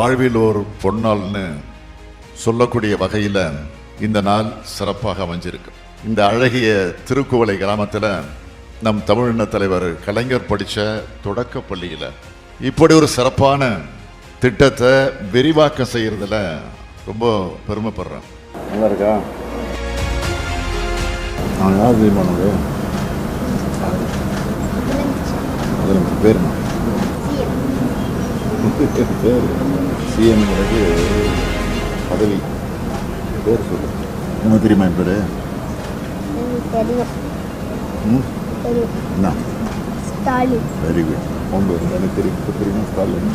வாழ்வில் ஒரு பொன்னாள்னு சொல்லக்கூடிய வகையில் இந்த நாள் சிறப்பாக அமைஞ்சிருக்கு. இந்த அழகிய திருக்குவளை கிராமத்தில் நம் தமிழின தலைவர் கலைஞர் படித்த தொடக்க பள்ளியில் இப்படி ஒரு சிறப்பான திட்டத்தை விரிவாக்கம் செய்யறதுல ரொம்ப பெருமைப்படுறேன். நல்லா இருக்கா? நான் யார் தெரியுமானது? பேர் பேர் சிஎம்ங்கிறது பதவி. பேர் சொல்லு. உனக்கு தெரியுமா என் பேர்? என்ன? ஸ்டாலின். Very good. உன் பேர் எனக்கு தெரியுமா? ஸ்டாலின்.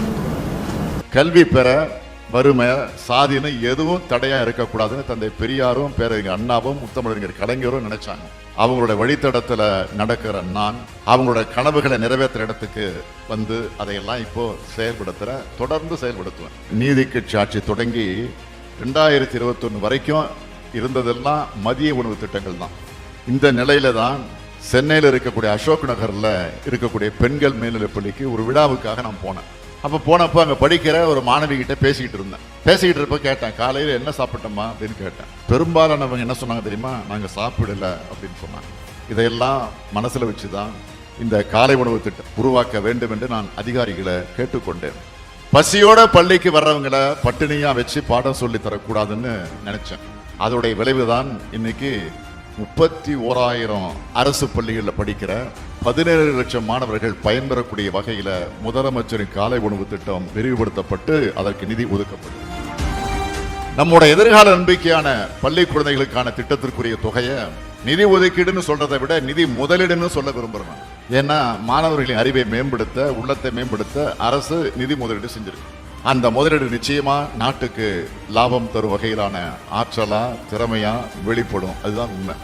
கல்வி பெற வறுமை சாதின்னு எதுவும் தடையா இருக்கக்கூடாதுன்னு தந்தை பெரியாரும் பேரறிஞர் அண்ணாவும் முத்தமிழறிஞர் கலைஞரும் நினைச்சாங்க. அவங்களோட வழித்தடத்துல நடக்கிற நான் அவங்களோட கனவுகளை நிறைவேற்றுற இடத்துக்கு வந்து அதையெல்லாம் இப்போ தொடர்ந்து செயல்படுத்துவேன். நீதிக்கு சாட்சி தொடங்கி 2021 வரைக்கும் இருந்ததெல்லாம் மதிய உணவு திட்டங்கள் தான். இந்த நிலையில தான் சென்னையில் இருக்கக்கூடிய அசோக் நகர்ல இருக்கக்கூடிய பெண்கள் மேல்நிலைப் பள்ளிக்கு ஒரு விழாவுக்காக நான் போனேன். அப்போ போனப்போ அங்கே படிக்கிற ஒரு மாணவி கிட்ட பேசிக்கிட்டு இருப்ப கேட்டேன், காலையில் என்ன சாப்பிட்டோமா அப்படின்னு கேட்டேன். பெரும்பாலானவங்க என்ன சொன்னாங்க தெரியுமா? நாங்கள் சாப்பிடல அப்படின்னு சொன்னாங்க. இதையெல்லாம் மனசில் வச்சு தான் இந்த காலை உணவு திட்டம் உருவாக்க வேண்டும் என்று நான் அதிகாரிகளை கேட்டுக்கொண்டேன். பசியோட பள்ளிக்கு வர்றவங்களை பட்டினியா வச்சு பாடம் சொல்லி தரக்கூடாதுன்னு நினைச்சேன். அதோடைய விளைவுதான் இன்னைக்கு 31,000 அரசு பள்ளிகளில் படிக்கிற 17 லட்சம் மாணவர்கள் பயன்பெறக்கூடிய வகையில முதலமைச்சரின் காலை உணவு திட்டம் விரிவுபடுத்தப்பட்டு அதற்கு நிதி ஒதுக்கப்படும். நம்முடைய எதிர்கால நம்பிக்கையான பள்ளி குழந்தைகளுக்கான திட்டத்திற்குரிய தொகையை நிதி ஒதுக்கீடுன்னு சொல்றதை விட நிதி முதலீடுன்னு சொல்ல விரும்புறேன். ஏன்னா மாணவர்களின் அறிவை மேம்படுத்த, உள்ளத்தை மேம்படுத்த அரசு நிதி முதலீடு செஞ்சிருக்கு. அந்த முதலீடு நிச்சயமா நாட்டுக்கு லாபம் தரும் வகையிலான ஆற்றலா திறமையா வெளிப்படும். அதுதான் உண்மை.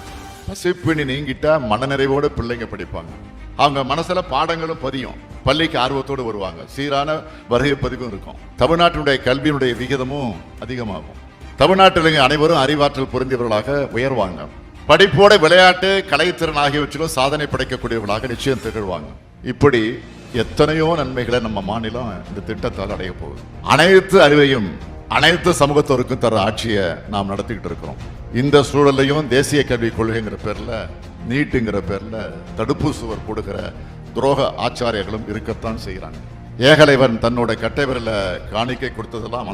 பசிப்பினி நீங்கிட்டா மனநிறைவோடு பிள்ளைங்க படிப்பாங்க. அவங்க மனசுல பாடங்களும் பதியும். பள்ளிக்கு ஆர்வத்தோடு வருவாங்க. சீரான வருகை பதிவும் இருக்கும். தமிழ்நாட்டினுடைய கல்வியினுடைய விகிதமும் அதிகமாகும். தமிழ்நாட்டில் அனைவரும் அறிவாற்றல் பொருந்தியவர்களாக உயர்வாங்க. படிப்போட விளையாட்டு, கலைத்திறன் ஆகியவற்றிலும் சாதனை படைக்கக்கூடியவர்களாக நிச்சயம் திகழ்வாங்க. இப்படி எத்தனையோ நன்மைகளை நம்ம மாநிலம் இந்த திட்டத்தால் அடைய போகுது. அனைத்து அறிவையும் அனைத்து சமூகத்தோருக்கும் தர ஆட்சியை நாம் நடத்திக்கிட்டு இருக்கிறோம். இந்த சூழலையும் தேசிய கல்விக் கொள்கைங்கிற பேர்ல, நீட்டுங்கிற பேர்ல தடுப்பு சுவர் போடுகிற துரோக ஆச்சாரியர்களும் இருக்கத்தான் செய்கிறாங்க. ஏகலைவன் தன்னோட கட்டை விரல காணிக்கை கொடுத்ததெல்லாம்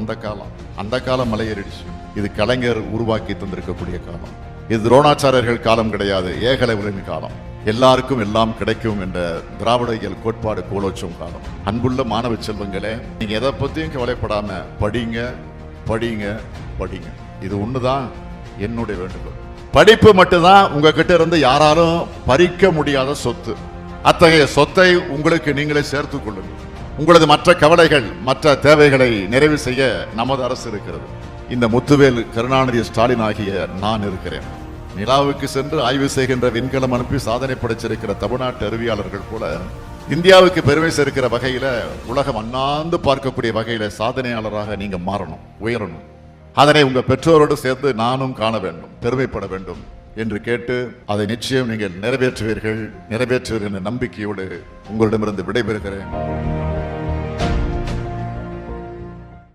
அந்த காலம் மலையேறிடுச்சு. இது கலைஞர் உருவாக்கி தந்திருக்கக்கூடிய காலம். இது துரோணாச்சாரியர்கள் காலம் கிடையாது, ஏகலைவனின் காலம். எல்லாருக்கும் எல்லாம் கிடைக்கும் என்ற திராவிட இயல் கோட்பாடு கோலோச்சும் காலம். அன்புள்ள மாணவ செல்வங்களே, நீங்க எதை பத்தியும் கவலைப்படாம படிங்க படிங்க படிங்க. இது ஒண்ணுதான் என்னுடைய வேண்டுகோள். படிப்பு மட்டும்தான் உங்ககிட்ட இருந்து யாராலும் பறிக்க முடியாத சொத்து. அத்தகைய சொத்தை உங்களுக்கு நீங்களே சேர்த்துக் கொள்ளுங்கள். உங்களது மற்ற கவலைகள், மற்ற தேவைகளை நிறைவு செய்ய நமது அரசு இருக்கிறது. இந்த முத்துவேல், கருணாநிதி, ஸ்டாலின் ஆகிய நான் இருக்கிறேன். நிலாவுக்கு சென்று ஆய்வு செய்கின்ற விண்கலம் அனுப்பி சாதனை படைச்சிருக்கிற தமிழ்நாட்டு அறிவியாளர்கள் போல இந்தியாவுக்கு பெருமை சேர்க்கிற வகையில, உலகம் அண்ணாந்து பார்க்கக்கூடிய வகையில சாதனையாளராக நீங்க மாறணும், உயரணும். அதனை உங்க பெற்றோரோடு சேர்ந்து நானும் காண வேண்டும், பெருமைப்பட வேண்டும் என்று கேட்டு அதை நிச்சயம் நீங்கள் நிறைவேற்றுவீர்கள் என்ற நம்பிக்கையோடு உங்களிடமிருந்து விடைபெறுகிறேன்.